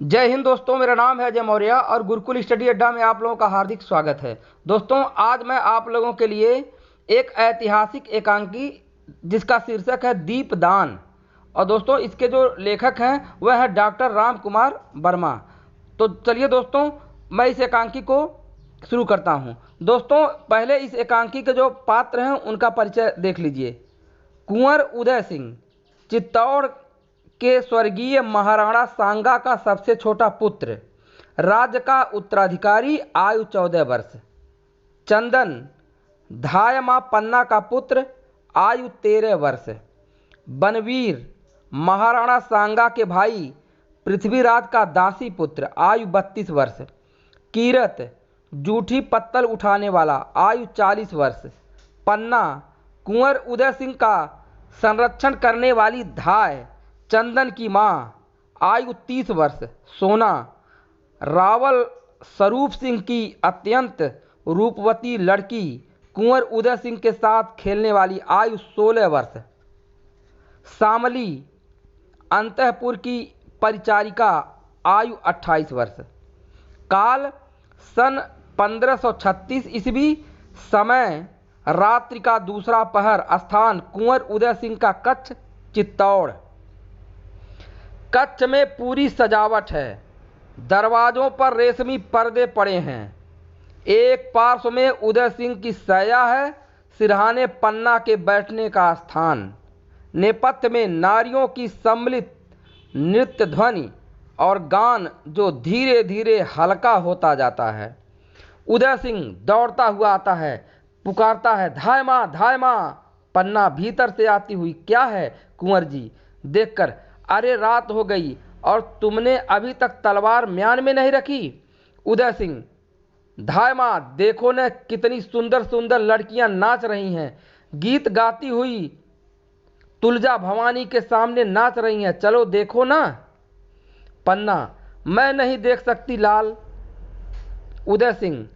जय हिंद दोस्तों, मेरा नाम है अजय मौर्य और गुरुकुल स्टडी अड्डा में आप लोगों का हार्दिक स्वागत है। दोस्तों, आज मैं आप लोगों के लिए एक ऐतिहासिक एकांकी जिसका शीर्षक है दीपदान। और दोस्तों, इसके जो लेखक हैं वह है डॉक्टर राम कुमार वर्मा। तो चलिए दोस्तों, मैं इस एकांकी को शुरू करता हूँ। दोस्तों, पहले इस एकांकी के जो पात्र हैं उनका परिचय देख लीजिए। कुंवर उदय सिंह, चित्तौड़ के स्वर्गीय महाराणा सांगा का सबसे छोटा पुत्र, राज्य का उत्तराधिकारी, आयु 14 वर्ष। चंदन, धायमा पन्ना का पुत्र, आयु 13 वर्ष। बनवीर, महाराणा सांगा के भाई पृथ्वीराज का दासी पुत्र, आयु 32 वर्ष। कीरत, जूठी पत्तल उठाने वाला, आयु 40 वर्ष। पन्ना, कुंवर उदय सिंह का संरक्षण करने वाली धाय, चंदन की मां, आयु 30 वर्ष। सोना, रावल स्वरूप सिंह की अत्यंत रूपवती लड़की, कुंवर उदय सिंह के साथ खेलने वाली, आयु 16 वर्ष। शामली, अंतःपुर की परिचारिका, आयु 28 वर्ष। काल, सन 1536 ईस्वी। समय, रात्रि का दूसरा पहर। स्थान, कुंवर उदय सिंह का कक्ष, चित्तौड़। कक्ष में पूरी सजावट है। दरवाजों पर रेशमी पर्दे पड़े हैं। एक पार्श्व में उदय सिंह की शैया है, सिरहाने पन्ना के बैठने का स्थान। नेपथ्य में नारियों की सम्मिलित नृत्य ध्वनि और गान जो धीरे धीरे हल्का होता जाता है। उदय सिंह दौड़ता हुआ आता है, पुकारता है, धाय माँ, धाय माँ। पन्ना भीतर से आती हुई, क्या है कुंवर जी? देखकर, अरे रात हो गई और तुमने अभी तक तलवार म्यान में नहीं रखी। उदय सिंह, धाय माँ, देखो न कितनी सुंदर सुंदर लड़कियां नाच रही हैं, गीत गाती हुई तुलजा भवानी के सामने नाच रही हैं, चलो देखो ना। पन्ना, मैं नहीं देख सकती लाल। उदय सिंह,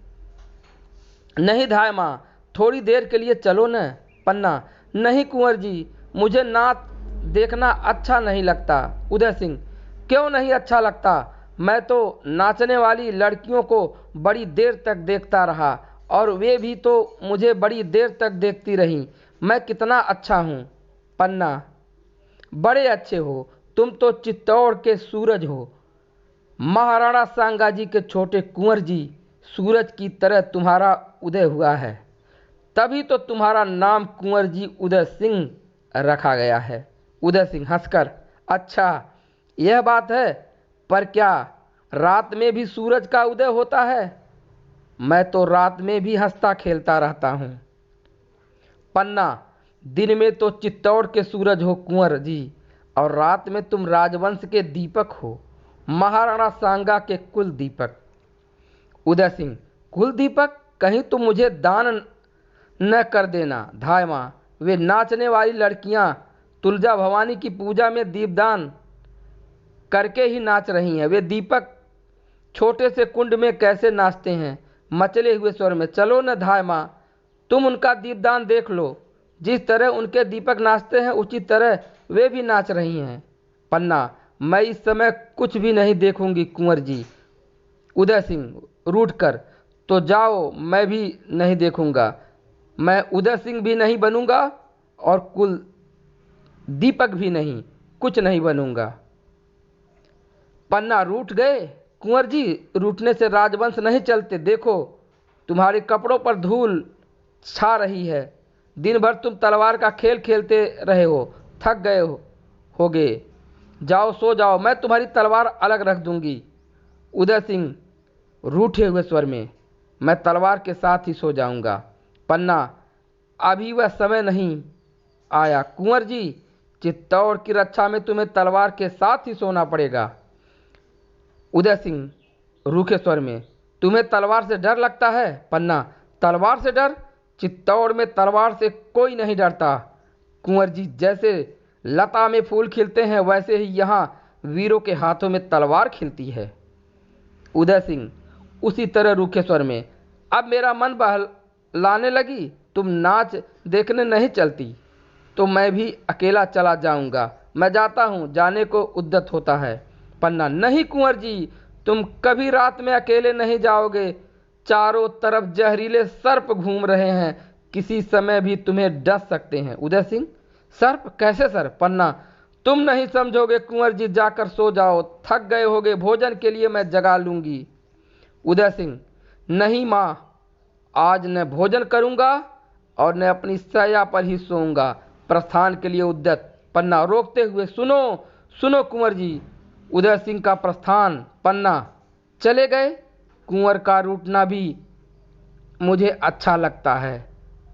नहीं धाय माँ, थोड़ी देर के लिए चलो न। पन्ना, नहीं कुंवर जी, मुझे नाच देखना अच्छा नहीं लगता। उदय सिंह, क्यों नहीं अच्छा लगता? मैं तो नाचने वाली लड़कियों को बड़ी देर तक देखता रहा और वे भी तो मुझे बड़ी देर तक देखती रहीं। मैं कितना अच्छा हूँ। पन्ना, बड़े अच्छे हो, तुम तो चित्तौड़ के सूरज हो। महाराणा सांगा जी के छोटे कुंवर जी, सूरज की तरह तुम्हारा उदय हुआ है, तभी तो तुम्हारा नाम कुंवर जी उदय सिंह रखा गया है। उदय सिंह हंसकर, अच्छा यह बात है, पर क्या रात में भी सूरज का उदय होता है? मैं तो रात में भी हंसता खेलता रहता हूँ। पन्ना, दिन में तो चित्तौड़ के सूरज हो कुंवर जी, और रात में तुम राजवंश के दीपक हो, महाराणा सांगा के कुल दीपक। उदय सिंह, कुल दीपक? कहीं तुम मुझे दान न कर देना धाय माँ। वे नाचने वाली लड़कियां तुलजा भवानी की पूजा में दीपदान करके ही नाच रही हैं। वे दीपक छोटे से कुंड में कैसे नाचते हैं, मचले हुए स्वर में। चलो न धाय माँ, तुम उनका दीपदान देख लो। जिस तरह उनके दीपक नाचते हैं उसी तरह वे भी नाच रही हैं। पन्ना, मैं इस समय कुछ भी नहीं देखूंगी कुंवर जी। उदय सिंह रूठ कर, तो जाओ, मैं भी नहीं देखूंगा। मैं उदय सिंह भी नहीं बनूंगा और कुल दीपक भी नहीं, कुछ नहीं बनूंगा। पन्ना, रूठ गए कुंवर जी? रूठने से राजवंश नहीं चलते। देखो, तुम्हारे कपड़ों पर धूल छा रही है। दिन भर तुम तलवार का खेल खेलते रहे हो, थक गए होगे। जाओ सो जाओ, मैं तुम्हारी तलवार अलग रख दूंगी। उदय सिंह रूठे हुए स्वर में, मैं तलवार के साथ ही सो जाऊंगा। पन्ना, अभी वह समय नहीं आया कुंवर जी, चित्तौड़ की रक्षा में तुम्हें तलवार के साथ ही सोना पड़ेगा। उदय सिंह रूखे स्वर में, तुम्हें तलवार से डर लगता है? पन्ना, तलवार से डर? चित्तौड़ में तलवार से कोई नहीं डरता कुंवर जी। जैसे लता में फूल खिलते हैं वैसे ही यहाँ वीरों के हाथों में तलवार खिलती है। उदय सिंह उसी तरह रूखे स्वर में, अब मेरा मन बहलाने लगी, तुम नाच देखने नहीं चलती तो मैं भी अकेला चला जाऊंगा। मैं जाता हूँ, जाने को उद्यत होता है। पन्ना, नहीं कुंवर जी, तुम कभी रात में अकेले नहीं जाओगे। चारों तरफ जहरीले सर्प घूम रहे हैं, किसी समय भी तुम्हें डस सकते हैं। उदय सिंह, सर्प? कैसे सर? पन्ना, तुम नहीं समझोगे कुंवर जी, जाकर सो जाओ, थक गए होगे, भोजन के लिए मैं जगा लूंगी। उदय सिंह, नहीं माँ, आज न भोजन करूंगा और न अपनी सैया पर ही सोऊंगा, प्रस्थान के लिए उद्यत। पन्ना रोकते हुए, सुनो सुनो कुंवर जी, उदय सिंह का प्रस्थान। पन्ना, चले गए? कुंवर का रूठना भी मुझे अच्छा लगता है,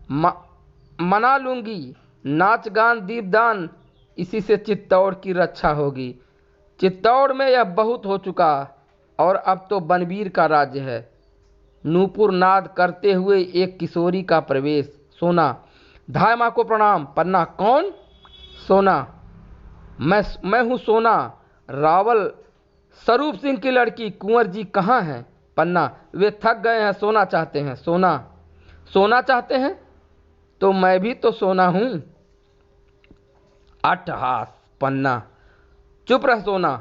मना लूंगी, नाच गान दीपदान, इसी से चित्तौड़ की रक्षा होगी। चित्तौड़ में यह बहुत हो चुका और अब तो बनबीर का राज्य है। नूपुर नाद करते हुए एक किशोरी का प्रवेश। सोना, धाय माँ को प्रणाम। पन्ना, कौन? सोना, मैं हूँ सोना, रावल स्वरूप सिंह की लड़की। कुंवर जी कहाँ हैं? पन्ना, वे थक गए हैं, सोना चाहते हैं। सोना, सोना चाहते हैं तो मैं भी तो सोना हूँ। अट्टहास। पन्ना, चुप रह सोना,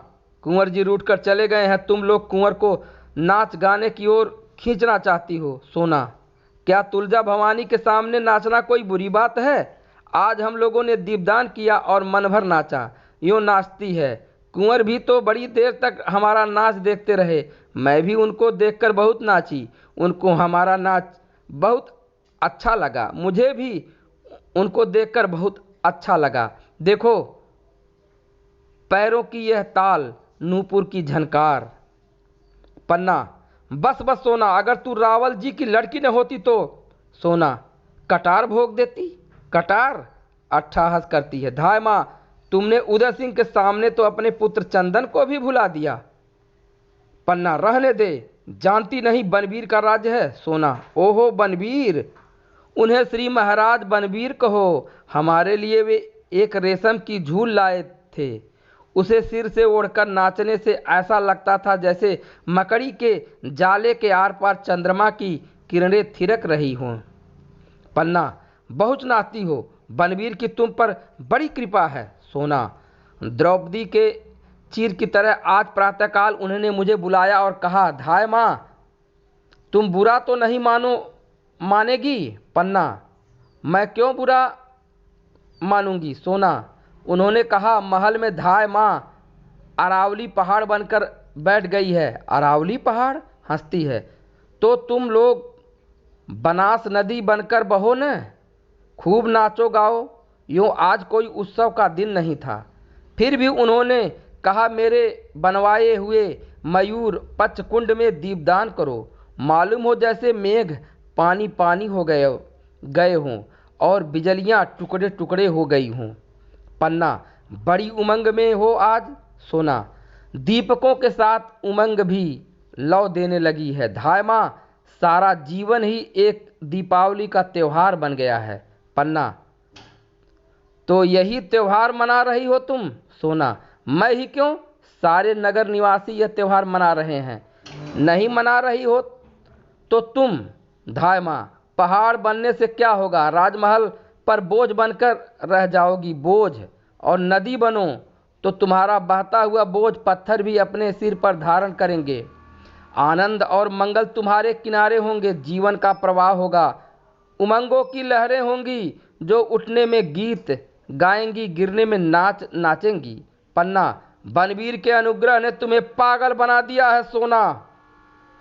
कुंवर जी रूठ कर चले गए हैं, तुम लोग कुंवर को नाच गाने की ओर खींचना चाहती हो। सोना, क्या तुलजा भवानी के सामने नाचना कोई बुरी बात है? आज हम लोगों ने दीपदान किया और मन भर नाचा, यूँ नाचती है। कुंवर भी तो बड़ी देर तक हमारा नाच देखते रहे, मैं भी उनको देखकर बहुत नाची, उनको हमारा नाच बहुत अच्छा लगा, मुझे भी उनको देखकर बहुत अच्छा लगा। देखो पैरों की यह ताल, नूपुर की झनकार। पन्ना, बस बस सोना, अगर तू रावल जी की लड़की न होती तो। सोना, कटार भोग देती। कटार? अट्ठाहस करती है। धाय माँ, तुमने उदय सिंह के सामने तो अपने पुत्र चंदन को भी भुला दिया। पन्ना, रहने दे, जानती नहीं बनबीर का राज्य है। सोना, ओहो बनबीर, उन्हें श्री महाराज बनबीर कहो, हमारे लिए वे एक रेशम की झूल लाए थे, उसे सिर से ओढ़कर नाचने से ऐसा लगता था जैसे मकड़ी के जाले के आर पार चंद्रमा की किरणें थिरक रही हों। पन्ना, बहुत नाचती हो, बनबीर की तुम पर बड़ी कृपा है। सोना, द्रौपदी के चीर की तरह आज प्रातःकाल उन्होंने मुझे बुलाया और कहा, धाय माँ तुम बुरा तो नहीं मानेगी? पन्ना, मैं क्यों बुरा मानूंगी? सोना, उन्होंने कहा महल में धाय माँ अरावली पहाड़ बनकर बैठ गई है। अरावली पहाड़? हंसती है, तो तुम लोग बनास नदी बनकर बहो न, खूब नाचो गाओ, यूँ आज कोई उत्सव का दिन नहीं था। फिर भी उन्होंने कहा मेरे बनवाए हुए मयूर पचकुंड में दीपदान करो, मालूम हो जैसे मेघ पानी पानी हो गए हों और बिजलियां टुकड़े टुकड़े हो गई हों। पन्ना, बड़ी उमंग में हो आज। सोना, दीपकों के साथ उमंग भी लौ देने लगी है। धाय माँ, सारा जीवन ही एक दीपावली का त्योहार बन गया है। पन्ना, तो यही त्योहार मना रही हो तुम? सोना, मैं ही क्यों, सारे नगर निवासी यह त्योहार मना रहे हैं। नहीं मना रही हो तो तुम? धाय माँ, पहाड़ बनने से क्या होगा, राजमहल पर बोझ बनकर रह जाओगी, बोझ। और नदी बनो तो तुम्हारा बहता हुआ बोझ पत्थर भी अपने सिर पर धारण करेंगे। आनंद और मंगल तुम्हारे किनारे होंगे, जीवन का प्रवाह होगा, उमंगों की लहरें होंगी जो उठने में गीत गाएंगी, गिरने में नाचेंगी। पन्ना, बनबीर के अनुग्रह ने तुम्हें पागल बना दिया है। सोना,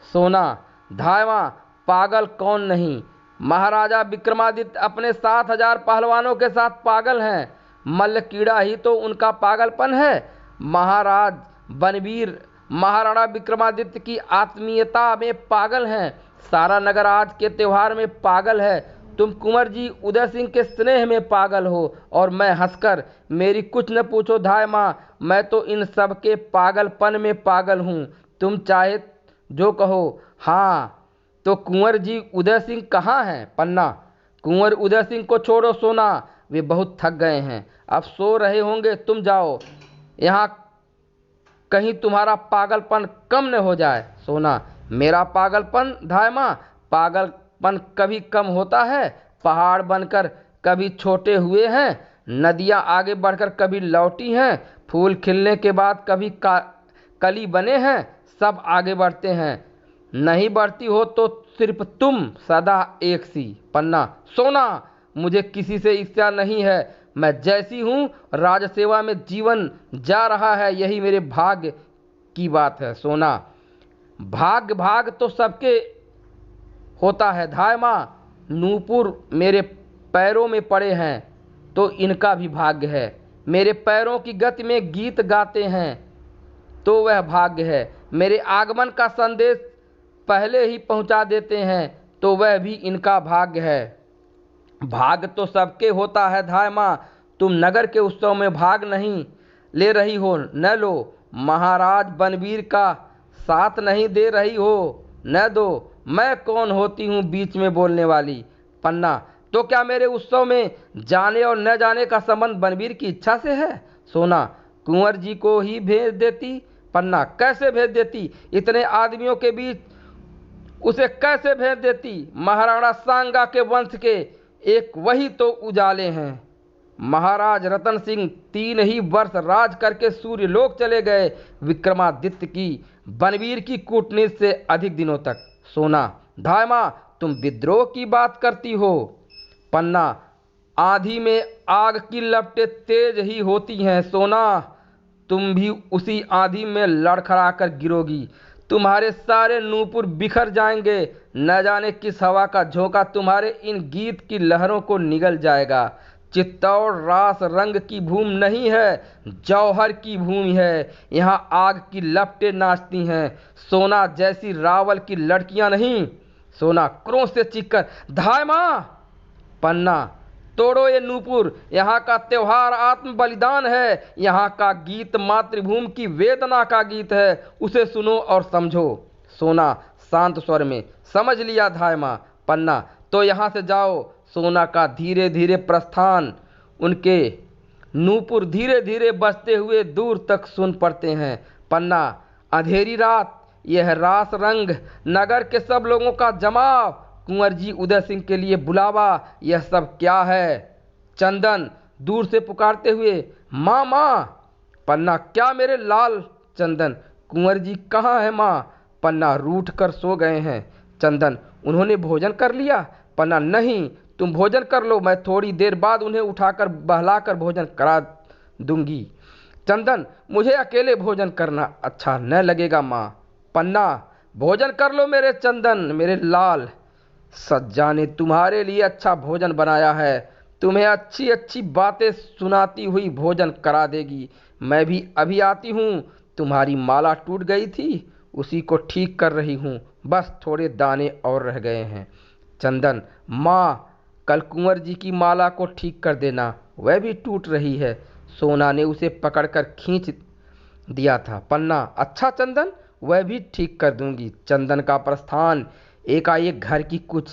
सोना, धायवा, पागल कौन नहीं, महाराजा विक्रमादित्य अपने 7,000 पहलवानों के साथ पागल हैं, मल्ल कीड़ा ही तो उनका पागलपन है। महाराज बनबीर महाराणा विक्रमादित्य की आत्मीयता में पागल हैं, सारा नगर आज के त्योहार में पागल है, तुम कुंवर जी उदय सिंह के स्नेह में पागल हो और मैं हंसकर, मेरी कुछ न पूछो धाय माँ, मैं तो इन सब के पागलपन में पागल हूँ, तुम चाहे जो कहो। हाँ तो कुंवर जी उदय सिंह कहाँ हैं? पन्ना, कुंवर उदय सिंह को छोड़ो सोना, वे बहुत थक गए हैं, अब सो रहे होंगे, तुम जाओ, यहाँ कहीं तुम्हारा पागलपन कम न हो जाए। सोना, मेरा पागलपन धाय माँ, पागलपन कभी कम होता है, पहाड़ बनकर कभी छोटे हुए हैं, नदियाँ आगे बढ़कर कभी लौटी हैं, फूल खिलने के बाद कभी कली बने हैं, सब आगे बढ़ते हैं, नहीं बढ़ती हो तो सिर्फ तुम सदा एक सी। पन्ना, सोना, मुझे किसी से ईर्ष्या नहीं है, मैं जैसी हूँ राजसेवा में जीवन जा रहा है, यही मेरे भाग्य की बात है। सोना, भाग्य भाग तो सबके होता है धाय माँ, नूपुर मेरे पैरों में पड़े हैं तो इनका भी भाग्य है, मेरे पैरों की गति में गीत गाते हैं तो वह भाग्य है, मेरे आगमन का संदेश पहले ही पहुंचा देते हैं तो वह भी इनका भाग्य है। भाग्य तो सबके होता है धाय माँ, तुम नगर के उत्सव में भाग नहीं ले रही हो, न लो, महाराज बनवीर का साथ नहीं दे रही हो, न दो, मैं कौन होती हूँ बीच में बोलने वाली। पन्ना, तो क्या मेरे उत्सव में जाने और न जाने का संबंध बनवीर की इच्छा से है। सोना, कुंवर जी को ही भेज देती। पन्ना, कैसे भेज देती, इतने आदमियों के बीच उसे कैसे भेज देती, महाराणा सांगा के वंश के एक वही तो उजाले हैं। महाराज रतन सिंह 3 ही वर्ष राज करके सूर्यलोक चले गए, विक्रमादित्य की बनवीर की कूटनीति से अधिक दिनों तक। सोना, धाय माँ, तुम विद्रोह की बात करती हो। पन्ना, आंधी में आग की लपटें तेज ही होती हैं। सोना, तुम भी उसी आंधी में लड़खड़ा कर गिरोगी, तुम्हारे सारे नूपुर बिखर जाएंगे, न जाने किस हवा का झोंका तुम्हारे इन गीत की लहरों को निगल जाएगा। चित्तौड़ रास रंग की भूमि नहीं है, जौहर की भूमि है, यहाँ आग की लपटें नाचती हैं, सोना जैसी रावल की लड़कियां नहीं। सोना क्रोध से चीखकर, धाय माँ। पन्ना, तोड़ो ये नूपुर, यहाँ का त्योहार आत्म बलिदान है, यहाँ का गीत मातृभूमि की वेदना का गीत है, उसे सुनो और समझो। सोना शांत स्वर में, समझ लिया धाय माँ। पन्ना, तो यहाँ से जाओ। सोना का धीरे धीरे प्रस्थान, उनके नूपुर धीरे धीरे बजते हुए दूर तक सुन पड़ते हैं। पन्ना, अंधेरी रात, यह रास रंग, नगर के सब लोगों का जमाव, कुंवर जी उदय सिंह के लिए बुलावा, यह सब क्या है। चंदन दूर से पुकारते हुए, माँ माँ। पन्ना, क्या मेरे लाल। चंदन, कुंवर जी कहाँ है माँ। पन्ना, रूठ कर सो गए हैं। चंदन, उन्होंने भोजन कर लिया। पन्ना, नहीं, तुम भोजन कर लो, मैं थोड़ी देर बाद उन्हें उठाकर बहलाकर भोजन करा दूंगी। चंदन, मुझे अकेले भोजन करना अच्छा न लगेगा माँ। पन्ना, भोजन कर लो मेरे चंदन, मेरे लाल, सज्जा ने तुम्हारे लिए अच्छा भोजन बनाया है, तुम्हें अच्छी अच्छी बातें सुनाती हुई भोजन करा देगी। मैं भी अभी आती हूँ, तुम्हारी माला टूट गई थी, उसी को ठीक कर रही हूँ, बस थोड़े दाने और रह गए हैं। चंदन, माँ, कल कुंवर जी की माला को ठीक कर देना, वह भी टूट रही है, सोना ने उसे पकड़कर खींच दिया था। पन्ना, अच्छा चंदन, वह भी ठीक कर दूंगी। चंदन का प्रस्थान, एकाएक घर की कुछ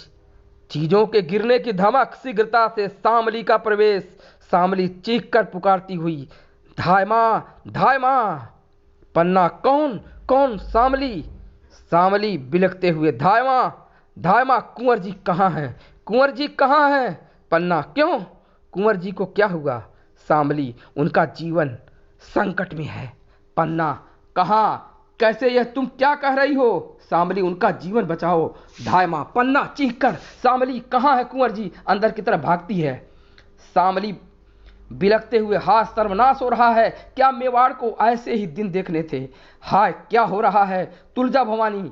चीजों के गिरने की धमक, शीघ्रता से शामली का प्रवेश, शामली चीख कर पुकारती हुई, धाय माँ, धाय माँ। पन्ना, कौन कौन। शामली। शामली बिलखते हुए, धाय माँ, धाय माँ, कुंवर जी कहाँ हैं, कुंवर जी कहाँ हैं। पन्ना, क्यों, कुंवर जी को क्या हुआ। शामली, उनका जीवन संकट में है। पन्ना, कहाँ, कैसे, यह तुम क्या कह रही हो। शामली, उनका जीवन बचाओ। धाय माँ। पन्ना चीख कर, शामली कहाँ है, कुंवर जी। अंदर की तरफ भागती है। शामली बिलखते हुए, हाथ सर्वनाश हो रहा है, क्या मेवाड़ को ऐसे ही दिन देखने थे। हाय, क्या हो रहा है। तुलजा भवानी,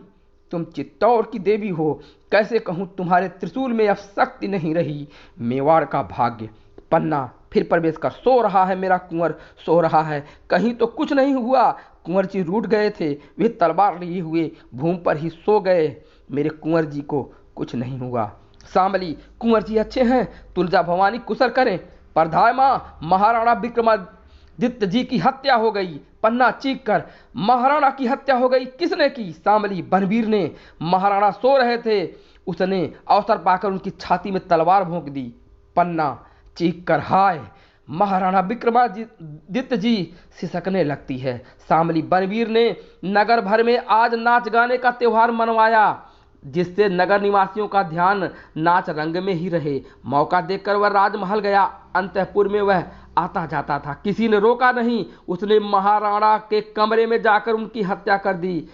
तुम चित्तौड़ की देवी हो, कैसे कहूँ, तुम्हारे त्रिशूल में अब शक्ति नहीं रही, मेवाड़ का भाग्य। पन्ना फिर प्रवेश कर, सो रहा है मेरा कुंवर, सो रहा है, कहीं तो कुछ नहीं हुआ। कुंवर जी रूठ गए थे, वे तलवार लिए हुए भूमि पर ही सो गए, मेरे कुंवर जी को कुछ नहीं हुआ। शामली, कुंवर जी अच्छे हैं, तुलजा भवानी कुशल करें, पर धाय माँ, महाराणा विक्रमादित्य जी की हत्या हो गई। पन्ना चीख कर, महाराणा की हत्या हो गई, किसने की। शामली, बनवीर ने, महाराणा सो रहे थे, उसने अवसर पाकर उनकी छाती में तलवार भोंक दी। पन्ना चीख कर, हाय, महाराणा विक्रमादित्य जी सिसकने लगती है। शामली, बनवीर ने नगर भर में आज नाच गाने का त्योहार मनवाया, जिससे नगर निवासियों का ध्यान नाच रंग में ही रहे। मौका देखकर वह राजमहल गया। अंतःपुर में वह आता जाता था, किसी ने रोका नहीं। उसने महाराणा के कमरे में जाकर उनकी हत्या कर दी।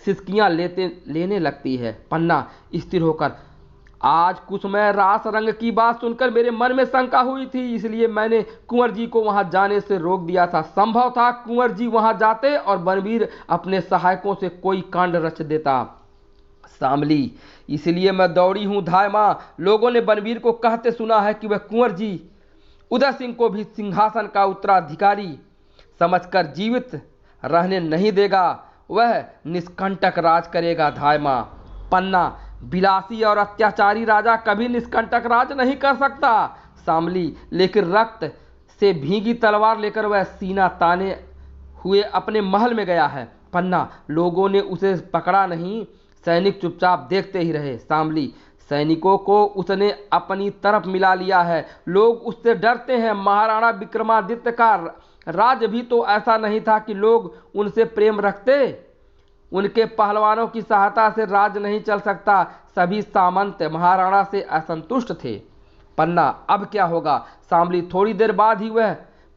सिसकियां लेने लगती है। पन्ना स्थिर होकर, आज कुसुमय रास रंग की बात सुनकर मेरे मन में शंका हुई थी, इसलिए मैंने कुंवर जी को वहां जाने से रोक दिया था। संभव था कुंवर जी वहां जाते और बनवीर अपने सहायकों से कोई कांड रच देता। शामली, इसलिए मैं दौड़ी हूं धाय मां। लोगों ने बनवीर को कहते सुना है कि वह कुंवर जी उदय सिंह को भी सिंहासन का उत्तराधिकारी समझकर जीवित रहने नहीं देगा। वह निष्कंटक राज करेगा धाय मां। पन्ना, विलासी और अत्याचारी राजा कभी निष्कंटक राज नहीं कर सकता। शामली, लेकिन रक्त से भीगी तलवार लेकर वह सीना ताने हुए अपने महल में गया है। पन्ना, लोगों ने उसे पकड़ा नहीं, सैनिक चुपचाप देखते ही रहे। शामली, सैनिकों को उसने अपनी तरफ मिला लिया है, लोग उससे डरते हैं। महाराणा विक्रमादित्य का राज भी तो ऐसा नहीं था कि लोग उनसे प्रेम रखते। उनके पहलवानों की सहायता से राज नहीं चल सकता। सभी सामंत महाराणा से असंतुष्ट थे। पन्ना, अब क्या होगा? शामली, थोड़ी देर बाद ही वह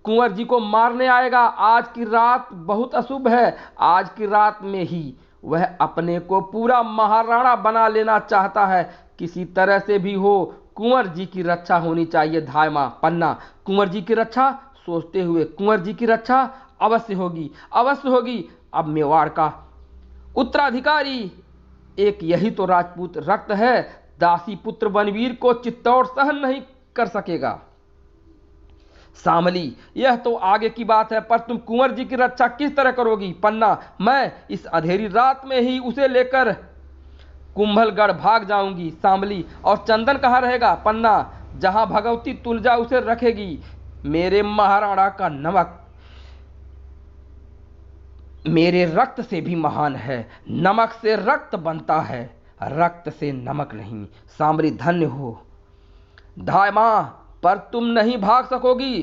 कुंवर जी को मारने आएगा। आज की रात बहुत अशुभ है। आज की रात में ही वह अपने को पूरा महाराणा बना लेना चाहता है। किसी तरह से भी हो कुंवर जी की रक्षा होनी चाहिए धाय मां। पन्ना, कुंवर जी की रक्षा सोचते हुए, कुंवर जी की रक्षा अवश्य होगी, अवश्य होगी। अब मेवाड़ का उत्तराधिकारी एक यही तो राजपूत रक्त है। दासी पुत्र बनवीर को चित्तौड़ सहन नहीं कर सकेगा। शामली, यह तो आगे की बात है, पर तुम कुंवर जी की रक्षा किस तरह करोगी? पन्ना, मैं इस अंधेरी रात में ही उसे लेकर कुंभलगढ़ भाग जाऊंगी। शामली, और चंदन कहाँ रहेगा? पन्ना, जहां भगवती तुलजा उसे रखेगी। मेरे महाराणा का नमक मेरे रक्त से भी महान है। नमक से रक्त बनता है, रक्त से नमक नहीं। शामली, धन्य हो धाय मां, पर तुम नहीं भाग सकोगी।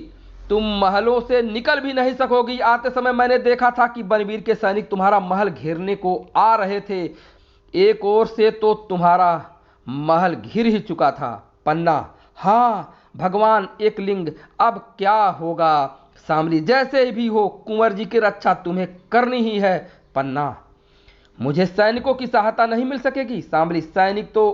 तुम महलों से निकल भी नहीं सकोगी। आते समय मैंने देखा था कि बनवीर के सैनिक तुम्हारा महल घेरने को आ रहे थे। एक ओर से तो तुम्हारा महल घिर ही चुका था। पन्ना, हाँ भगवान एक लिंग, अब क्या होगा? शामली, जैसे भी हो कुंवर जी की रक्षा तुम्हें करनी ही है। पन्ना, मुझे सैनिकों की सहायता नहीं मिल सकेगी। शामली, सैनिक तो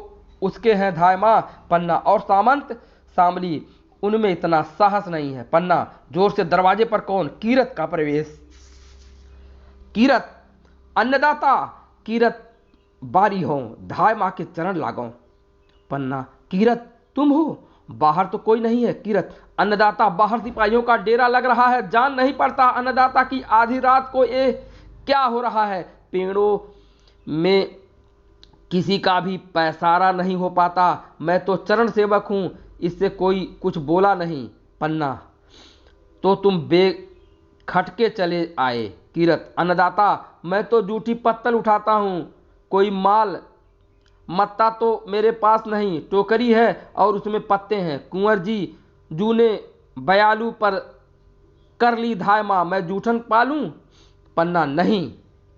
उसके हैं धाय मां। पन्ना, और सामंत? शामली, उनमें इतना साहस नहीं है। पन्ना, जोर से, दरवाजे पर कौन? कीरत का प्रवेश। कीरत, अन्नदाता। कीरत, बारी हो, धाय मां के चरण लागो। पन्ना, कीरत तुम हो? बाहर तो कोई नहीं है। कीरत, अन्नदाता, बाहर सिपाहियों का डेरा लग रहा है, जान नहीं पड़ता अन्नदाता की आधी रात को ये क्या हो रहा है। पेड़ों में किसी का भी पैसारा नहीं हो पाता। मैं तो चरण सेवक हूं, इससे कोई कुछ बोला नहीं। पन्ना, तो तुम बेखटके चले आए। कीरत, अन्नदाता, मैं तो जूठी पत्तल उठाता हूं, कोई माल मत्ता तो मेरे पास नहीं। टोकरी है और उसमें पत्ते हैं। कुंवर जी जू ने बयालू पर कर ली धाय मां, मैं जूठन पालूं? पन्ना, नहीं।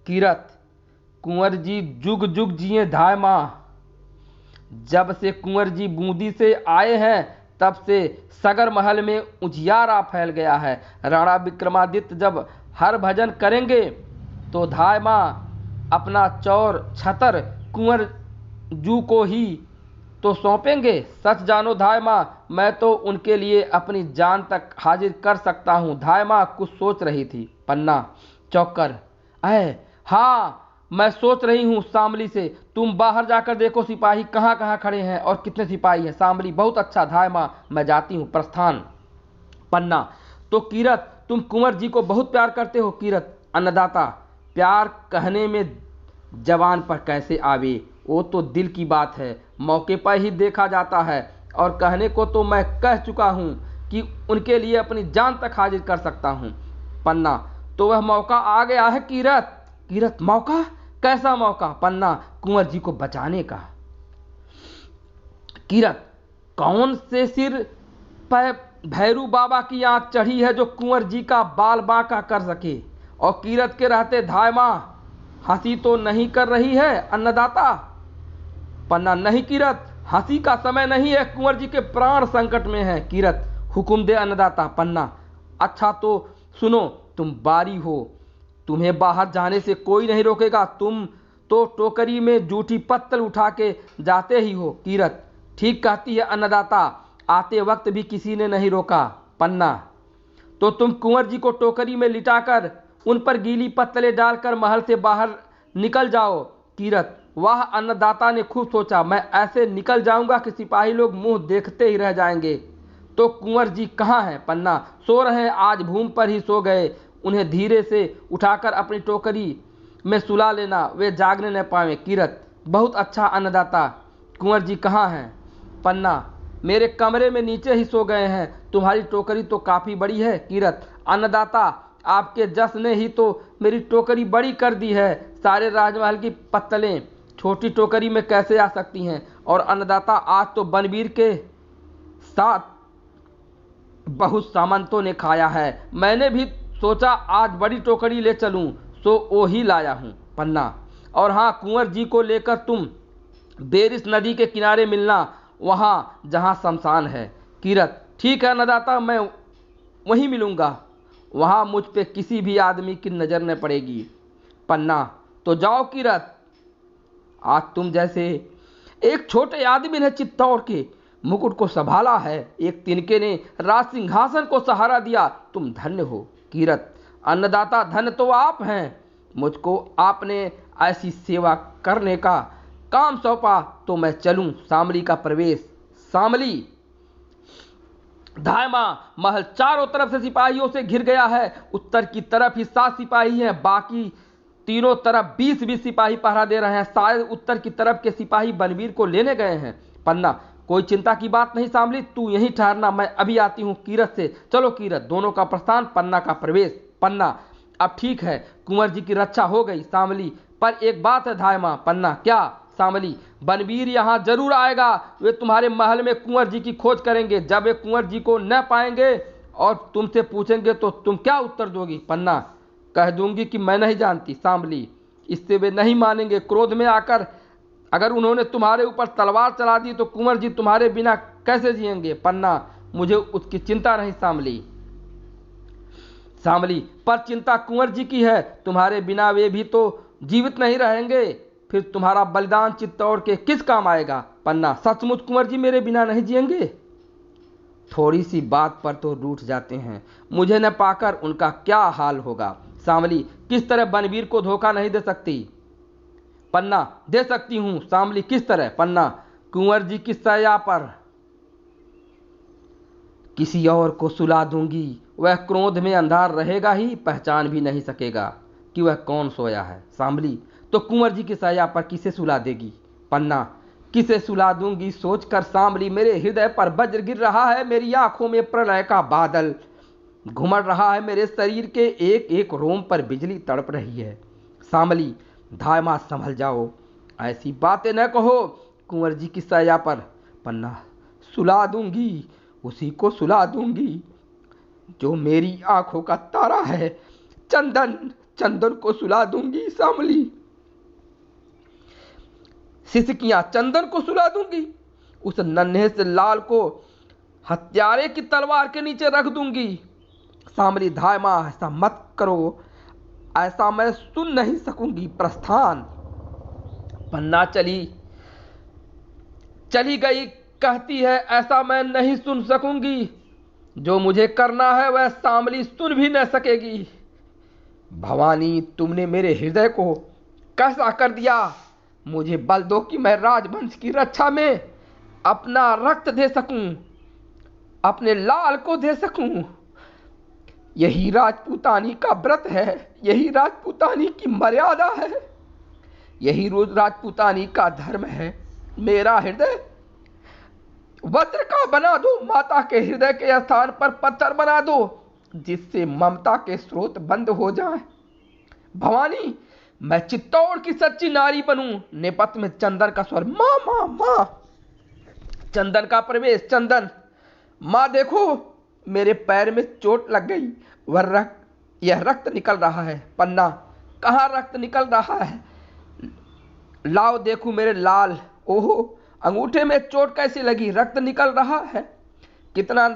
कीरत, कुंवर जी जुग जुग जिए धाय मां। जब से कुंवर जी बूंदी से आए हैं तब से सगर महल में उजियारा फैल गया है। राणा विक्रमादित्य जब हर भजन करेंगे तो धाय मां अपना चौर छतर कुंवर जू को ही तो सौंपेंगे। सच जानो धाय मां, मैं तो उनके लिए अपनी जान तक हाजिर कर सकता हूं। धाय मां कुछ सोच रही थी। पन्ना, चौकर, हाँ मैं सोच रही हूं शामली से। तुम बाहर जाकर देखो सिपाही कहाँ कहाँ खड़े हैं और कितने सिपाही हैं। शामली, बहुत अच्छा धाय मां, मैं जाती हूं, प्रस्थान। पन्ना, तो कीरत तुम कुंवर जी को बहुत प्यार करते हो? कीरत, अन्नदाता, प्यार कहने में जवान पर कैसे आवे, वो तो दिल की बात है, मौके पर ही देखा जाता है। और कहने को तो मैं कह चुका हूं कि उनके लिए अपनी जान तक हाजिर कर सकता हूं। पन्ना, तो वह मौका आ गया है कीरत। कीरत, मौका? कैसा मौका? पन्ना, कुंवर जी को बचाने का। कीरत, कौन से सिर पर भैरू बाबा की आंख चढ़ी है जो कुंवर जी का बाल बांका कर सके? और कीरत के रहते धाय मां हंसी तो नहीं कर रही है अन्नदाता? पन्ना, नहीं किरत, हंसी का समय नहीं है, कुंवर जी के प्राण संकट में हैं। किरत, हुक्म दे अन्नदाता। पन्ना, अच्छा तो सुनो, तुम बारी हो, तुम्हें बाहर जाने से कोई नहीं रोकेगा, तुम तो टोकरी में जूठी पत्तल उठा के जाते ही हो। किरत, ठीक कहती है अन्नदाता, आते वक्त भी किसी ने नहीं रोका। पन्ना, तो तुम कुंवर जी को टोकरी में लिटाकर उन पर गीली पत्तलें डालकर महल से बाहर निकल जाओ। किरत, वाह, अन्नदाता ने खूब सोचा, मैं ऐसे निकल जाऊंगा कि सिपाही लोग मुंह देखते ही रह जाएंगे। तो कुंवर जी कहाँ हैं? पन्ना, सो रहे हैं, आज भूमि पर ही सो गए, उन्हें धीरे से उठाकर अपनी टोकरी में सुला लेना, वे जागने न पाए। किरत, बहुत अच्छा अन्नदाता, कुंवर जी कहाँ हैं? पन्ना, मेरे कमरे में नीचे ही सो गए हैं, तुम्हारी टोकरी तो काफ़ी बड़ी है। किरत, अन्नदाता, आपके जस ने ही तो मेरी टोकरी बड़ी कर दी है, सारे राजमहल की पत्तलें छोटी टोकरी में कैसे आ सकती हैं? और अन्नदाता, आज तो बनवीर के साथ बहुत सामंतों ने खाया है, मैंने भी सोचा आज बड़ी टोकरी ले चलूं, सो वो ही लाया हूं। पन्ना, और हाँ, कुंवर जी को लेकर तुम बेरिस नदी के किनारे मिलना, वहाँ जहाँ शमशान है। किरत, ठीक है अन्नदाता, मैं वहीं मिलूँगा, वहाँ मुझ पे किसी भी आदमी की नज़र न पड़ेगी। पन्ना, तो जाओ किरत, आज तुम जैसे एक छोटे आदमी ने चित्तौड़ के मुकुट को संभाला है, एक तिनके ने राज सिंहासन को सहारा दिया, तुम धन्य हो। किरत, अन्नदाता, धन्य तो आप हैं, मुझको आपने ऐसी सेवा करने का काम सौंपा तो मैं चलूं। शामली का प्रवेश। शामली धायमा महल चारों तरफ से सिपाहियों से घिर गया है, उत्तर की तरफ ही 7 सिपाही हैं, बाकी तीनों तरफ 20-20 सिपाही पहरा दे रहे हैं, शायद उत्तर की तरफ के सिपाही बनवीर को लेने गए हैं। पन्ना, कोई चिंता की बात नहीं शामली, तू यहीं ठहरना, मैं अभी आती हूँ किरत से। चलो किरत, दोनों का प्रस्थान, पन्ना का प्रवेश। पन्ना, अब ठीक है, कुंवर जी की रक्षा हो गई। शामली, पर एक बात है धायमा। पन्ना, क्या? शामली, बनवीर यहाँ जरूर आएगा, वे तुम्हारे महल में कुंवर जी की खोज करेंगे, जब वे कुंवर जी को न पाएंगे और तुमसे पूछेंगे तो तुम क्या उत्तर दोगी? पन्ना, कह दूंगी कि मैं नहीं जानती। शामली, इससे वे नहीं मानेंगे, क्रोध में आकर अगर उन्होंने तुम्हारे ऊपर तलवार चला दी तो कुंवर जी तुम्हारे बिना कैसे जिएंगे? पन्ना, मुझे उसकी चिंता नहीं शामली। शामली, पर चिंता कुंवर जी की है, तुम्हारे बिना वे भी तो जीवित नहीं रहेंगे, फिर तुम्हारा बलिदान चित्तौड़ के किस काम आएगा? पन्ना, सचमुच कुंवर जी मेरे बिना नहीं जिएंगे? थोड़ी सी बात पर तो रूठ जाते हैं, मुझे न पाकर उनका क्या हाल होगा? शामली, किस तरह बनवीर को धोखा नहीं दे सकती? पन्ना, दे सकती हूं। शामली, किस तरह? पन्ना, कुंवर जी की सया पर किसी और को सुला दूंगी, वह क्रोध में अंधार रहेगा ही, पहचान भी नहीं सकेगा कि वह कौन सोया है। शामली, तो कुंवर जी की सया पर किसे सुला देगी? पन्ना, किसे सुला दूंगी सोचकर शामली मेरे हृदय पर वज्र गिर रहा है, मेरी आंखों में प्रलय का बादल घुमड़ रहा है, मेरे शरीर के एक एक रोम पर बिजली तड़प रही है। शामली, धायमा संभल जाओ, ऐसी बातें न कहो, कुंवर जी की सया पर। पन्ना, सुला दूंगी, उसी को सुला दूंगी जो मेरी आंखों का तारा है, चंदन, चंदन को सुला दूंगी। शामली, सिसकियां, चंदन को सुला दूंगी, उस नन्हे से लाल को हत्यारे की तलवार के नीचे रख दूंगी। शामली, धायमा ऐसा मत करो, ऐसा मैं सुन नहीं सकूंगी, प्रस्थान। पन्ना, चली गई कहती है, ऐसा मैं नहीं सुन सकूंगी, जो मुझे करना है वह शामली सुन भी न सकेगी। भवानी, तुमने मेरे हृदय को कैसा कर दिया, मुझे बल दो कि मैं राजवंश की रक्षा में अपना रक्त दे सकूं, अपने लाल को दे सकूं। यही राजपूतानी का व्रत है, यही राजपूतानी की मर्यादा है, यही राजपूतानी का धर्म है। मेरा हृदय वज्र का बना दो, माता के हृदय के स्थान पर पत्थर बना दो, जिससे ममता के स्रोत बंद हो जाएं। भवानी, मैं चित्तौड़ की सच्ची नारी बनूं। नेपथ्य में चंदन का स्वर, माँ माँ माँ। चंदन का प्रवेश। चंदन, माँ देखो, मेरे पैर में चोट लग गई, यह रक्त निकल रहा है। पन्ना, कहाँ रक्त निकल रहा है? लाओ देखूं मेरे लाल, ओहो, अंगूठे में चोट कैसी लगी? रक्त निकल रहा है? कितना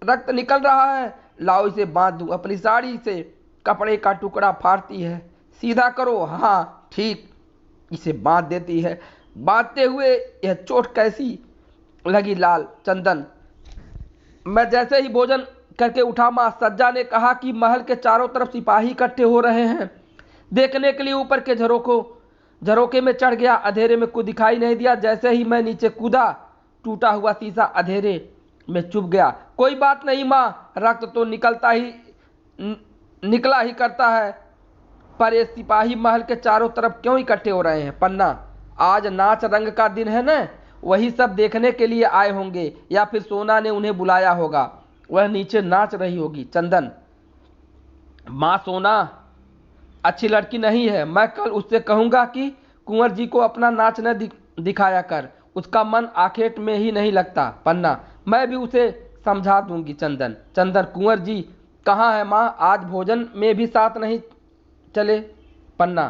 रक्त निकल रहा है? लाओ इसे बांध दूं। अपनी साड़ी से कपड़े का टुकड़ा फाड़ती है। सीधा करो। हाँ ठीक, इसे बांध देती है। बांधते हुए, यह चोट कैसी लगी लाल? चंदन, मैं जैसे ही भोजन करके उठा मां, सज्जा ने कहा कि महल के चारों तरफ सिपाही इकट्ठे हो रहे हैं। देखने के लिए ऊपर के झरोके में चढ़ गया। अंधेरे में कुछ दिखाई नहीं दिया। जैसे ही मैं नीचे कूदा, टूटा हुआ शीशा अंधेरे में चुभ गया। कोई बात नहीं मां, रक्त तो निकला ही करता है, पर ये सिपाही महल के चारों तरफ क्यों इकट्ठे हो रहे हैं? पन्ना, आज नाच रंग का दिन है न, वही सब देखने के लिए आए होंगे, या फिर सोना ने उन्हें बुलाया होगा। वह नीचे नाच रही होगी। चंदन, मां सोना अच्छी लड़की नहीं है। मैं कल उससे कहूंगा कि कुंवर जी को अपना नाच न दिखाया कर, उसका मन आखेट में ही नहीं लगता। पन्ना, मैं भी उसे समझा दूंगी। चंदन, कुंवर जी कहाँ है मां? आज भोजन में भी साथ नहीं चले। पन्ना,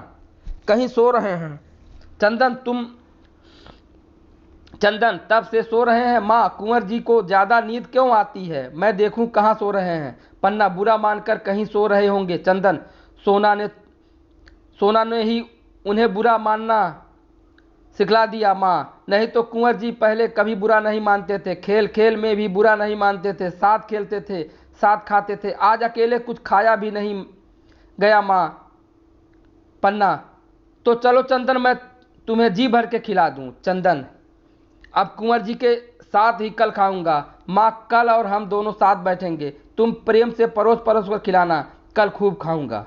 कहीं सो रहे हैं। चंदन, तब से सो रहे हैं मां। कुंवर जी को ज्यादा नींद क्यों आती है? मैं देखूं कहाँ सो रहे हैं। पन्ना, बुरा मानकर कहीं सो रहे होंगे। चंदन, सोना ने ही उन्हें बुरा मानना सिखला दिया मां, नहीं तो कुंवर जी पहले कभी बुरा नहीं मानते थे। खेल खेल में भी बुरा नहीं मानते थे। साथ खेलते थे, साथ खाते थे। आज अकेले कुछ खाया भी नहीं गया मां। पन्ना, तो चलो चंदन, मैं तुम्हें जी भर के खिला दूं। चंदन, अब कुंवर जी के साथ ही कल खाऊंगा मां। कल और हम दोनों साथ बैठेंगे। तुम प्रेम से परोस परोस कर खिलाना, कल खूब खाऊंगा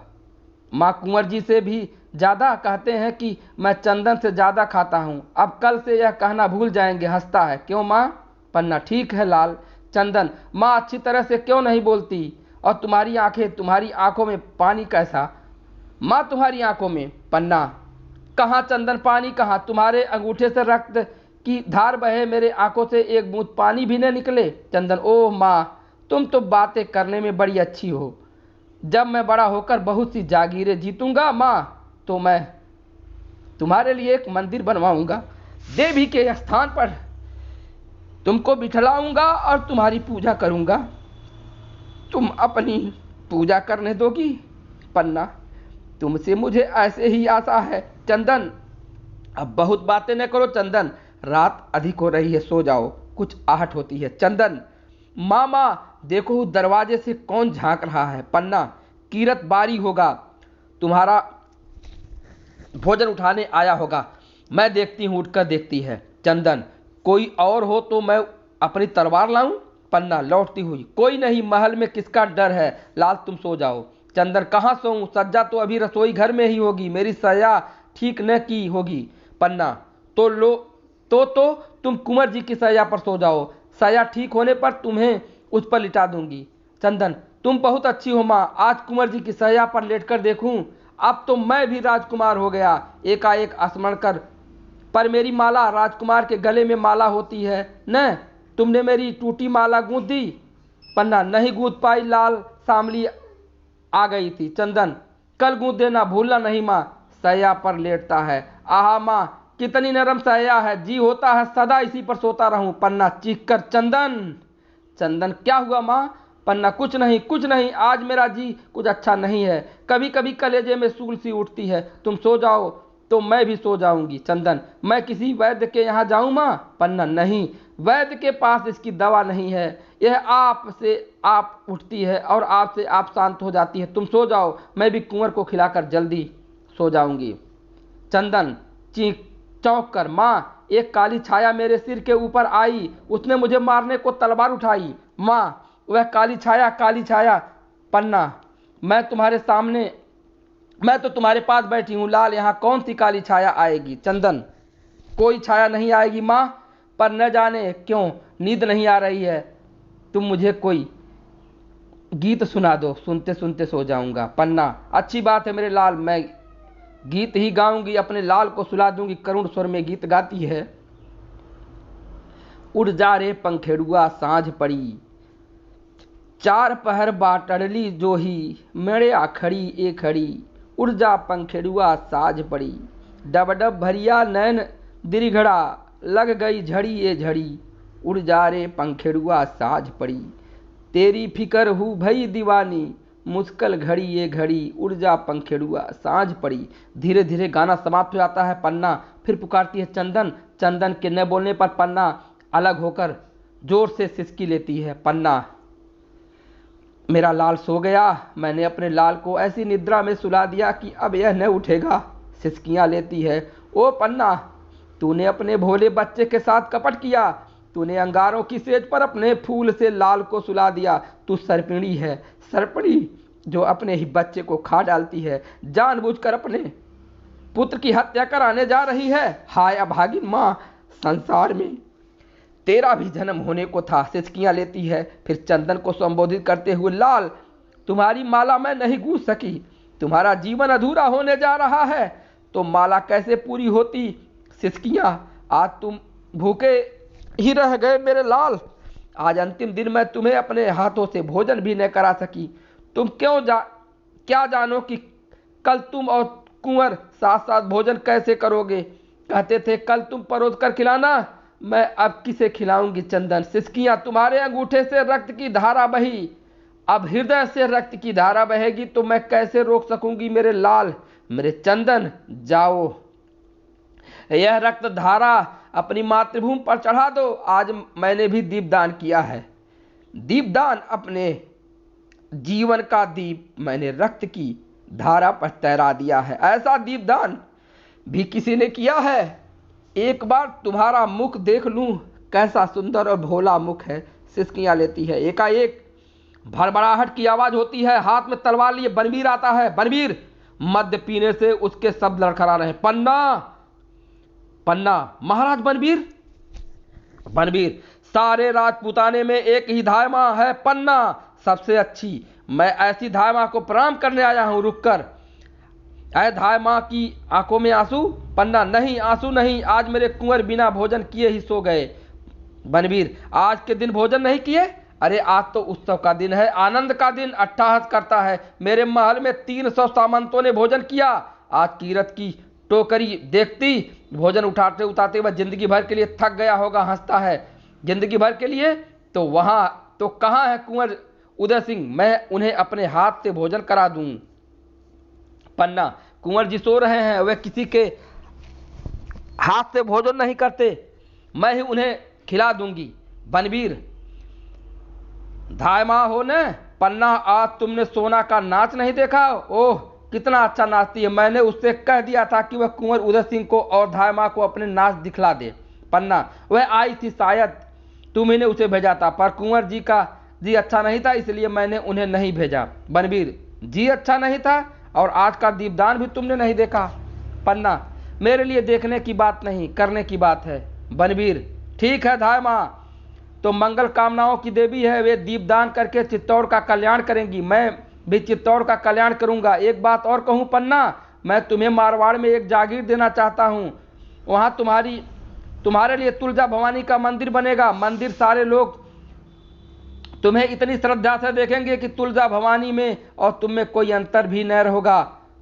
मां। कुंवर जी से भी ज्यादा कहते हैं कि मैं चंदन से ज्यादा खाता हूं। अब कल से यह कहना भूल जाएंगे। हंसता है क्यों मां? पन्ना, ठीक है लाल। चंदन, मां अच्छी तरह से क्यों नहीं बोलती? और तुम्हारी आंखों में पानी कैसा मां? तुम्हारी आंखों में? पन्ना, कहाँ चंदन, पानी कहाँ? तुम्हारे अंगूठे से रक्त की धार बहे, मेरे आंखों से एक बूंद पानी भी न निकले। चंदन, ओह मां, तुम तो बातें करने में बड़ी अच्छी हो। जब मैं बड़ा होकर बहुत सी जागीरें जीतूंगा मां, तो मैं तुम्हारे लिए एक मंदिर बनवाऊंगा। देवी के स्थान पर तुमको बिठलाऊंगा और तुम्हारी पूजा करूंगा। तुम अपनी पूजा करने दोगी? पन्ना, तुमसे मुझे ऐसे ही आशा है। चंदन, अब बहुत बातें न करो। चंदन, रात अधिक हो रही है, सो जाओ, कुछ आहट होती है। चंदन, मामा देखो दरवाजे से कौन झांक रहा है। पन्ना, कीरत बारी होगा, तुम्हारा भोजन उठाने आया होगा। मैं देखती हूँ, उठकर देखती है। चंदन, कोई और हो तो मैं अपनी तलवार लाऊं? पन्ना लौटती हुई, कोई नहीं, महल में किसका डर है। लाल, तुम सो जाओ। चंदन, कहाँ सोऊं? सज्जा तो अभी रसोई घर में ही होगी, मेरी सया ठीक न की होगी। पन्ना, तो तुम कुंवर जी की सया पर सो जाओ। सया ठीक होने पर तुम्हें उस पर लिटा दूंगी। चंदन, तुम बहुत अच्छी हो माँ, आज कुंवर जी की सया पर लेटकर देखूं। अब तो मैं भी राजकुमार हो गया। एकाएक स्मरण कर, पर मेरी माला, राजकुमार के गले में माला होती है न? तुमने मेरी टूटी माला गूंथ दी? पन्ना, नहीं गूंथ पाई लाल, सांवली आ गई थी। चंदन, कल गूंथ देना, भूलना नहीं माँ। सया पर लेटता है। आहा माँ, कितनी नरम सया है, जी होता है सदा इसी पर सोता रहूं। पन्ना चीख कर, चंदन, क्या हुआ माँ? पन्ना, कुछ नहीं, आज मेरा जी कुछ अच्छा नहीं है। कभी कभी कलेजे में सूल सी उठती है। तुम सो जाओ तो मैं भी सो जाऊंगी। चंदन, मैं किसी वैद्य के यहाँ जाऊं माँ? पन्ना, नहीं, वैद्य के पास इसकी दवा नहीं है। यह आप से आप उठती है और आपसे आप शांत हो जाती है। तुम सो जाओ, मैं भी कुंवर को खिलाकर जल्दी सो जाऊंगी। चंदन चीख चौंक कर, माँ, एक काली छाया मेरे सिर के ऊपर आई, उसने मुझे मारने को तलवार उठाई। माँ, वह काली छाया। पन्ना, मैं तो तुम्हारे पास बैठी हूँ लाल, यहाँ कौन सी काली छाया आएगी? चंदन, कोई छाया नहीं आएगी माँ, पर न जाने क्यों नींद नहीं आ रही है। तुम मुझे कोई गीत सुना दो, सुनते सुनते सो जाऊंगा। पन्ना, अच्छी बात है मेरे लाल, मैं गीत ही गाऊंगी, अपने लाल को सुला दूंगी। करुण स्वर में गीत गाती है। उड़ जा रे पंखेड़ुआ सांझ पड़ी, चार पहर बाटड़ली जोही, मेरे आखड़ी ए खड़ी। उड़ जा पंखेड़ुआ साझ पड़ी, डब डब भरिया नैन दिरिघड़ा, लग गई झड़ी ये झड़ी, उड़ जा रे पंखेड़ुआ साझ पड़ी। तेरी फिकर हूँ भई दीवानी, मुश्किल घड़ी ये घड़ी, उड़ जा पंखेड़ुआ साझ पड़ी। धीरे धीरे गाना समाप्त हो जाता है। पन्ना फिर पुकारती है चंदन। चंदन के न बोलने पर पन्ना अलग होकर जोर से सिसकी लेती है। पन्ना, मेरा लाल सो गया, मैंने अपने लाल को ऐसी निद्रा में सुला दिया कि अब यह न उठेगा। सिसकियाँ लेती है। ओ पन्ना, तूने अपने भोले बच्चे के साथ कपट किया। तूने अंगारों की सेज पर अपने फूल से लाल को सुला दिया। तू सर्पिणी है, सर्पिणी जो अपने ही बच्चे को खा डालती है। जानबूझकर अपने पुत्र की हत्या कराने जा रही है। हाय अभागिन माँ, संसार में तेरा भी जन्म होने को था। सिसकियाँ लेती है। फिर चंदन को संबोधित करते हुए, लाल, तुम्हारी माला मैं नहीं गूंथ सकी। तुम्हारा जीवन अधूरा होने जा रहा है तो माला कैसे पूरी होती। सिसकियाँ, आज तुम भूखे ही रह गए मेरे लाल। आज अंतिम दिन मैं तुम्हें अपने हाथों से भोजन भी न करा सकी। तुम क्या जानो कि कल तुम और कुंवर साथ साथ भोजन कैसे करोगे। कहते थे कल तुम परोस कर खिलाना, मैं अब किसे खिलाऊंगी। चंदन, सिसकियाँ, तुम्हारे अंगूठे से रक्त की धारा बही, अब हृदय से रक्त की धारा बहेगी तो मैं कैसे रोक सकूंगी मेरे लाल। मेरे चंदन, जाओ, यह रक्त धारा अपनी मातृभूमि पर चढ़ा दो। आज मैंने भी दीपदान किया है। दीपदान, अपने जीवन का दीप मैंने रक्त की धारा पर तैरा दिया है। ऐसा दीपदान भी किसी ने किया है। एक बार तुम्हारा मुख देख लूं, कैसा सुंदर और भोला मुख है। सिसकियाँ लेती है। एकाएक भड़बड़ाहट की आवाज होती है। हाथ में तलवार लिए बनवीर आता है। बनवीर, मद्य पीने से उसके शब्द लड़खड़ा रहे। पन्ना, पन्ना, महाराज बनवीर। बनवीर, सारे राजपूताने में एक ही धाय माँ है, पन्ना, सबसे अच्छी। मैं ऐसी धाय माँ को प्रणाम करने आया हूं। रुककर, ऐ धाय माँ की आंखों में आंसू। पन्ना, नहीं, आंसू नहीं, आज मेरे कुंवर बिना भोजन किए ही सो गए। बनवीर, आज के दिन भोजन नहीं किए? अरे आज तो उत्सव का दिन है, आनंद का दिन, अट्टहास करता है। मेरे महल में 300 सामंतों ने भोजन किया। आज कीरत की टोकरी देखती, भोजन उठाते उठाते वह जिंदगी भर के लिए थक गया होगा। हंसता है। जिंदगी भर के लिए तो वहाँ तो कहाँ है कुंवर उदय सिंह, मैं उन्हें अपने हाथ से भोजन करा दूं। पन्ना, कुंवर जी सो रहे हैं, वे किसी के हाथ से भोजन नहीं करते, मैं ही उन्हें खिला दूंगी। बनवीर, धाय माँ हो न। पन्ना, आज तुमने सोना का नाच नहीं देखा? ओह, कितना अच्छा नाचती है। मैंने उससे कह दिया था कि वह कुंवर उदय सिंह को और धाय माँ को अपने नाच दिखला दे। पन्ना, वह आई थी, शायद तुम्ही ने उसे भेजा था, पर कुंवर जी का जी अच्छा नहीं था, इसलिए मैंने उन्हें नहीं भेजा। बनवीर, जी अच्छा नहीं था और आज का दीपदान भी तुमने नहीं देखा? पन्ना, मेरे लिए देखने की बात नहीं, करने की बात है। बनवीर, ठीक है, धाय माँ तो मंगल कामनाओं की देवी है, वे दीपदान करके चित्तौड़ का कल्याण करेंगी। मैं भी चित्तौड़ का कल्याण करूंगा। एक बात और कहूं पन्ना, मैं तुम्हें मारवाड़ में एक जागीर देना चाहता हूं। वहां तुम्हारे लिए तुलजा भवानी का मंदिर बनेगा। मंदिर सारे लोग तुम्हें इतनी श्रद्धा से देखेंगे कि तुलजा भवानी में और तुम में कोई अंतर भी न होगा।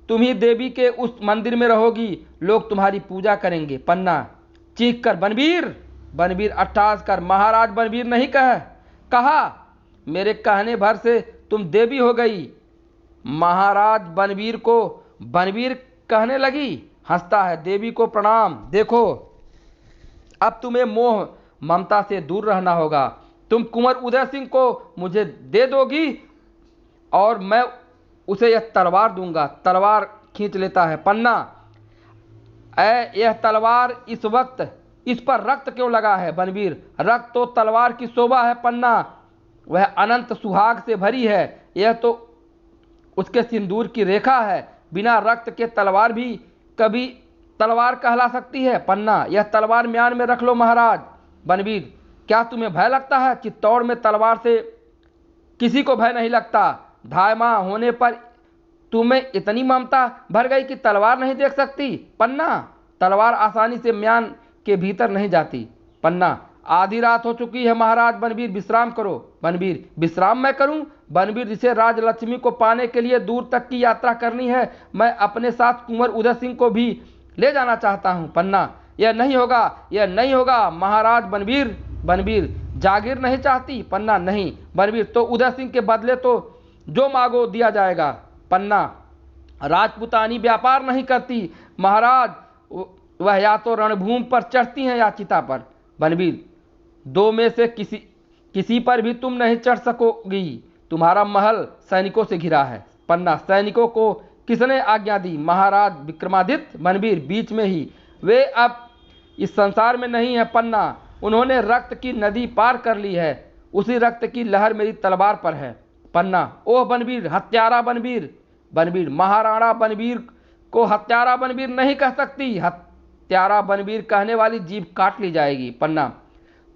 तुम ही देवी के उस मंदिर में रहोगी, लोग तुम्हारी पूजा करेंगे। पन्ना, चीख कर, बनवीर। बनवीर अट्टहास कर, महाराज बनवीर नहीं कहा, मेरे कहने भर से तुम देवी हो गई। महाराज बनवीर को बनवीर कहने लगी। हंसता है। देवी को प्रणाम। देखो, अब तुम्हें मोह ममता से दूर रहना होगा। तुम कुंवर उदय सिंह को मुझे दे दोगी और मैं उसे यह तलवार दूंगा। तलवार खींच लेता है। पन्ना, यह तलवार इस वक्त इस पर रक्त क्यों लगा है? बनवीर, रक्त तो तलवार की शोभा है पन्ना, वह अनंत सुहाग से भरी है। यह तो उसके सिंदूर की रेखा है। बिना रक्त के तलवार भी कभी तलवार कहला सकती है? पन्ना, यह तलवार म्यान में रख लो महाराज। बनवीर, क्या तुम्हें भय लगता है? चित्तौड़ में तलवार से किसी को भय नहीं लगता। धाय माँ होने पर तुम्हें इतनी ममता भर गई कि तलवार नहीं देख सकती? पन्ना, तलवार आसानी से म्यान के भीतर नहीं जाती। पन्ना, आधी रात हो चुकी है महाराज। बनवीर, विश्राम करो। बनवीर, विश्राम मैं करूं? बनवीर, जिसे राजलक्ष्मी को पाने के लिए दूर तक की यात्रा करनी है, मैं अपने साथ कुंवर उदय सिंह को भी ले जाना चाहता हूं। पन्ना, यह नहीं होगा, यह नहीं होगा। महाराज बनवीर, बनवीर जागीर नहीं चाहती? पन्ना, नहीं। बनवीर, तो उदय सिंह के बदले तो जो मांगो दिया जाएगा। पन्ना, राजपूतानी व्यापार नहीं करती महाराज, वह या तो रणभूमि पर चढ़ती हैं या चिता पर। बनवीर, दो में से किसी पर भी तुम नहीं चढ़ सकोगी, तुम्हारा महल सैनिकों से घिरा है। पन्ना, सैनिकों को किसने आज्ञा दी? महाराज विक्रमादित्य। बनवीर, बीच में ही, वे अब इस संसार में नहीं है। पन्ना, उन्होंने रक्त की नदी पार कर ली है, उसी रक्त की लहर मेरी तलवार पर है। पन्ना, ओह बनवीर, हत्यारा बनवीर। बनवीर, महाराणा बनवीर को हत्यारा बनवीर नहीं कह सकती, हत्यारा बनवीर कहने वाली जीभ काट ली जाएगी। पन्ना,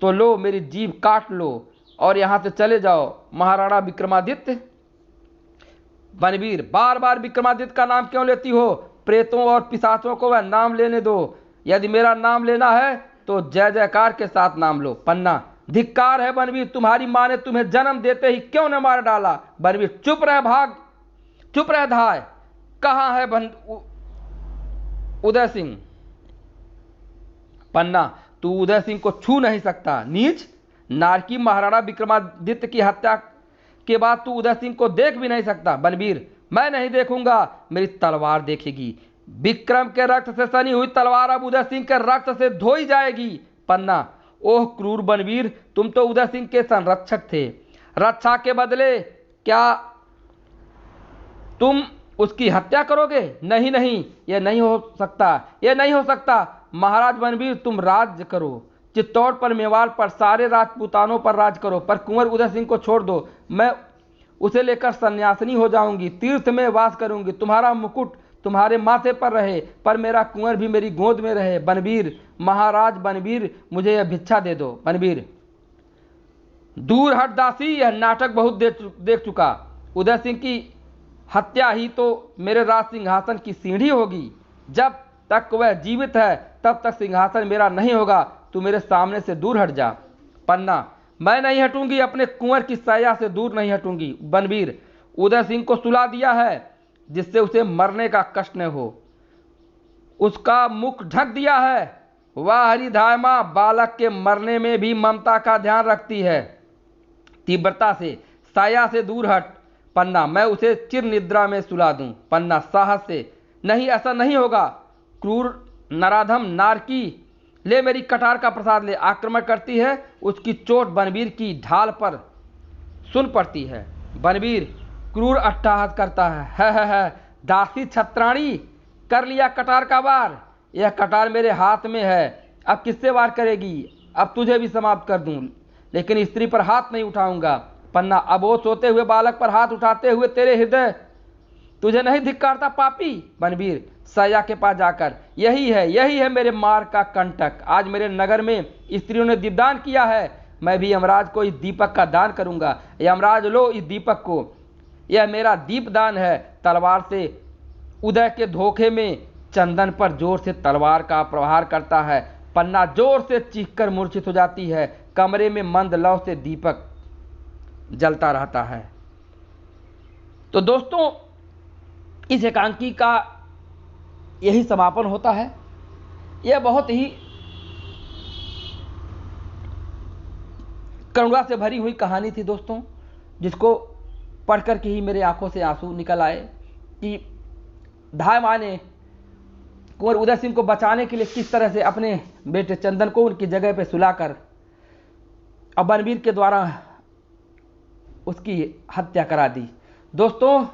तो लो मेरी जीभ काट लो और यहां से चले जाओ महाराणा विक्रमादित्य। बनवीर, बार बार विक्रमादित्य का नाम क्यों लेती हो? प्रेतों और पिशाचों को वह नाम लेने दो, यदि मेरा नाम लेना है तो जय जयकार के साथ नाम लो। पन्ना, धिक्कार है बनवीर, तुम्हारी मां ने तुम्हें जन्म देते ही क्यों न मार डाला? बनवीर, चुप रह भाग, चुप रह धाय। कहां है उदय सिंह? पन्ना, तू उदय सिंह को छू नहीं सकता, नीच नारकी। महाराणा विक्रमादित्य की हत्या के बाद तू उदय सिंह को देख भी नहीं सकता। बनवीर, मैं नहीं देखूंगा, मेरी तलवार देखेगी। विक्रम के रक्त से सनी हुई तलवार अब उदय सिंह के रक्त से धोई जाएगी। पन्ना, ओह क्रूर बनवीर, तुम तो उदय सिंह के संरक्षक थे, रक्षा के बदले क्या तुम उसकी हत्या करोगे? नहीं नहीं, यह नहीं हो सकता, यह नहीं हो सकता। महाराज बनवीर, तुम राज्य करो, चित्तौड़ पर, मेवाड़ पर, सारे राजपूतानों पर राज करो, पर कुंवर उदय सिंह को छोड़ दो। मैं उसे लेकर सन्यासिनी हो जाऊंगी, तीर्थ में वास करूंगी, तुम्हारा मुकुट तुम्हारे माथे पर रहे, पर मेरा कुंवर भी मेरी गोद में रहे। बनवीर, महाराज बनवीर, मुझे यह भिक्षा दे दो। बनवीर, दूर हट दासी, यह नाटक बहुत देख चुका। उदय सिंह की हत्या ही तो मेरे राज सिंहासन की सीढ़ी होगी। जब तक वह जीवित है तब तक सिंहासन मेरा नहीं होगा, तू मेरे सामने से दूर हट जा। पन्ना, मैं नहीं हटूंगी, अपने कुंवर की सैया से दूर नहीं हटूंगी। बनवीर, उदय सिंह को सुला दिया है जिससे उसे मरने का कष्ट न हो, उसका मुख ढक दिया है। वह हरिधाय मां बालक के मरने में भी ममता का ध्यान रखती है। तीव्रता से, साया से दूर हट। पन्ना, मैं उसे चिर निद्रा में सुला दूं। पन्ना, साहस से, नहीं, ऐसा नहीं होगा। क्रूर नराधम नारकी, ले मेरी कटार का प्रसाद ले। आक्रमण करती है, उसकी चोट बनवीर की ढाल पर सुन पड़ती है। बनवीर क्रूर अट्टहास करता है, दासी छत्राणी, कर लिया कटार का वार। यह कटार मेरे हाथ में है, अब किससे वार करेगी? अब तुझे भी समाप्त कर दूं, लेकिन स्त्री पर हाथ नहीं उठाऊंगा। पन्ना, अब वो सोते हुए बालक पर हाथ उठाते हुए तेरे हृदय तुझे नहीं धिक्कारता पापी? बनवीर, सैया के पास जाकर, यही है मेरे मार का कंटक। आज मेरे नगर में स्त्रियों ने दीपदान किया है, मैं भी यमराज को इस दीपक का दान करूंगा। यमराज, लो इस दीपक को, यह मेरा दीपदान है। तलवार से उदय के धोखे में चंदन पर जोर से तलवार का प्रहार करता है। पन्ना जोर से चीखकर मूर्छित हो जाती है। कमरे में मंद लौ से दीपक जलता रहता है। तो दोस्तों, इस एकांकी का यही समापन होता है। यह बहुत ही करुणा से भरी हुई कहानी थी दोस्तों, जिसको पढ़कर के ही मेरे आंखों से आंसू निकल आए कि धाय मां ने कुंवर उदय सिंह को बचाने के लिए किस तरह से अपने बेटे चंदन को उनकी जगह पर सुलाकर और बनवीर के द्वारा उसकी हत्या करा दी। दोस्तों,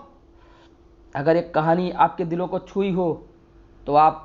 अगर एक कहानी आपके दिलों को छुई हो तो आप